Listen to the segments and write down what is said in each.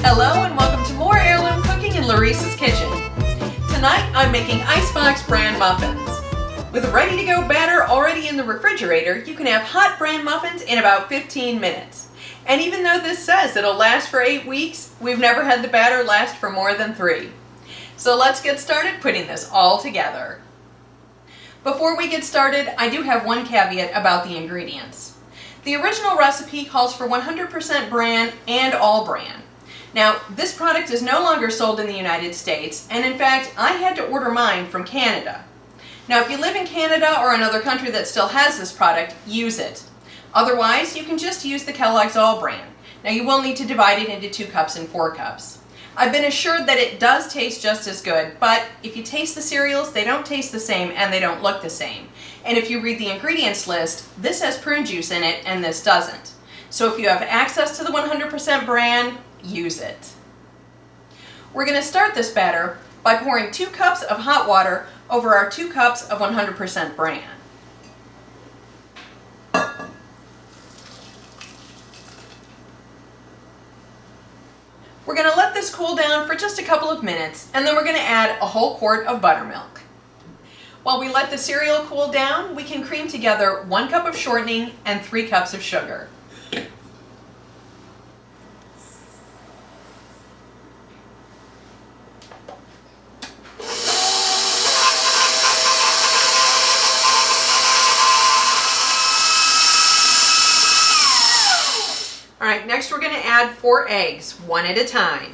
Hello and welcome to more Heirloom Cooking in Larissa's Kitchen. Tonight I'm making Icebox Bran Muffins. With a ready-to-go batter already in the refrigerator, you can have hot bran muffins in about 15 minutes. And even though this says it'll last for 8 weeks, we've never had the batter last for more than 3. So let's get started putting this all together. Before we get started, I do have one caveat about the ingredients. The original recipe calls for 100% bran and all bran. Now, this product is no longer sold in the United States, and in fact, I had to order mine from Canada. Now, if you live in Canada or another country that still has this product, use it. Otherwise, you can just use the Kellogg's All Bran. Now, you will need to divide it into 2 cups and 4 cups. I've been assured that it does taste just as good, but if you taste the cereals, they don't taste the same and they don't look the same. And if you read the ingredients list, this has prune juice in it and this doesn't. So if you have access to the 100% bran, use it. We're going to start this batter by pouring 2 cups of hot water over our 2 cups of 100% bran. We're going to let this cool down for just a couple of minutes, and then we're going to add a whole quart of buttermilk. While we let the cereal cool down, we can cream together 1 cup of shortening and 3 cups of sugar. Alright, next we're going to add 4 eggs, 1 at a time.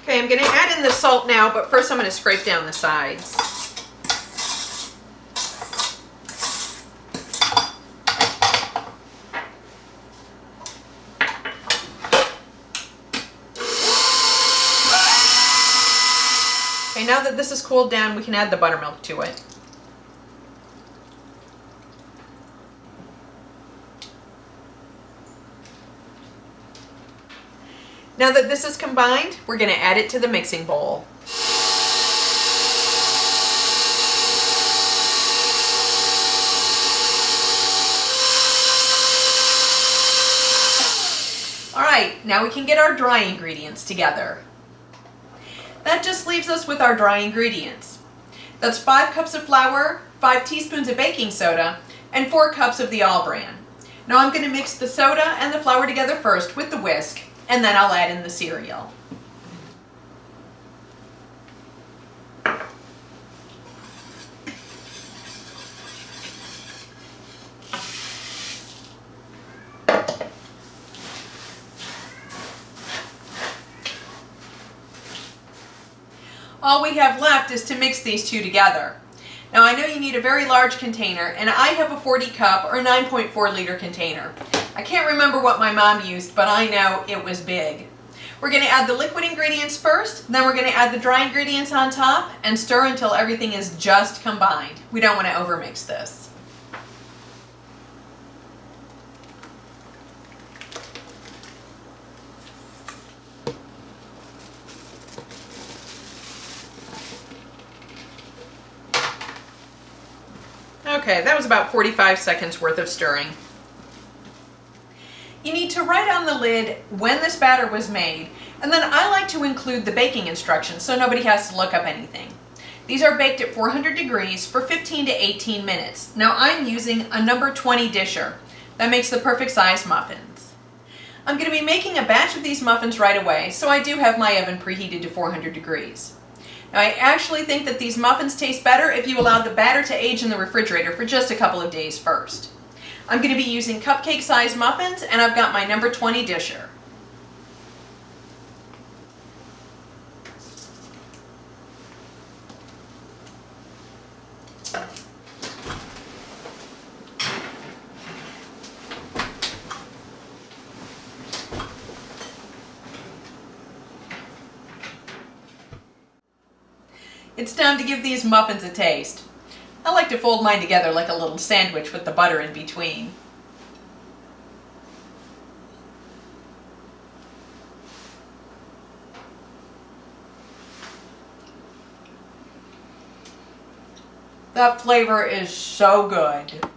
Okay, I'm going to add in the salt now, but first I'm going to scrape down the sides. Okay, now that this is cooled down, we can add the buttermilk to it. Now that this is combined, we're going to add it to the mixing bowl. Alright, now we can get our dry ingredients together. That just leaves us with our dry ingredients. That's 5 cups of flour, 5 teaspoons of baking soda, and 4 cups of the All Bran. Now I'm going to mix the soda and the flour together first with the whisk, and then I'll add in the cereal. All we have left is to mix these 2 together. Now I know you need a very large container, and I have a 40 cup or 9.4 liter container. I can't remember what my mom used, but I know it was big. We're going to add the liquid ingredients first, then we're going to add the dry ingredients on top and stir until everything is just combined. We don't want to overmix this. Okay, that was about 45 seconds worth of stirring. You need to write on the lid when this batter was made, and then I like to include the baking instructions so nobody has to look up anything. These are baked at 400 degrees for 15 to 18 minutes. Now I'm using a number 20 disher. That makes the perfect size muffins. I'm going to be making a batch of these muffins right away, so I do have my oven preheated to 400 degrees. Now I actually think that these muffins taste better if you allow the batter to age in the refrigerator for just a couple of days first. I'm going to be using cupcake size muffins, and I've got my number 20 disher. It's time to give these muffins a taste. I like to fold mine together like a little sandwich with the butter in between. That flavor is so good.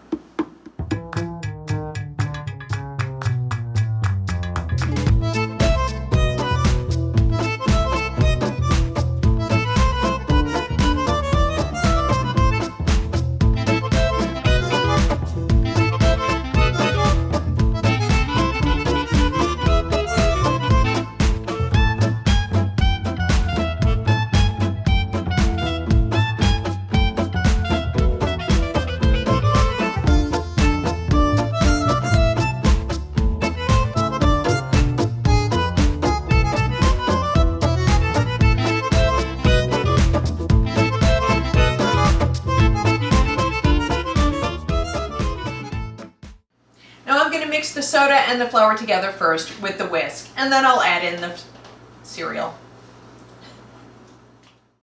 Now I'm going to mix the soda and the flour together first with the whisk, and then I'll add in the cereal.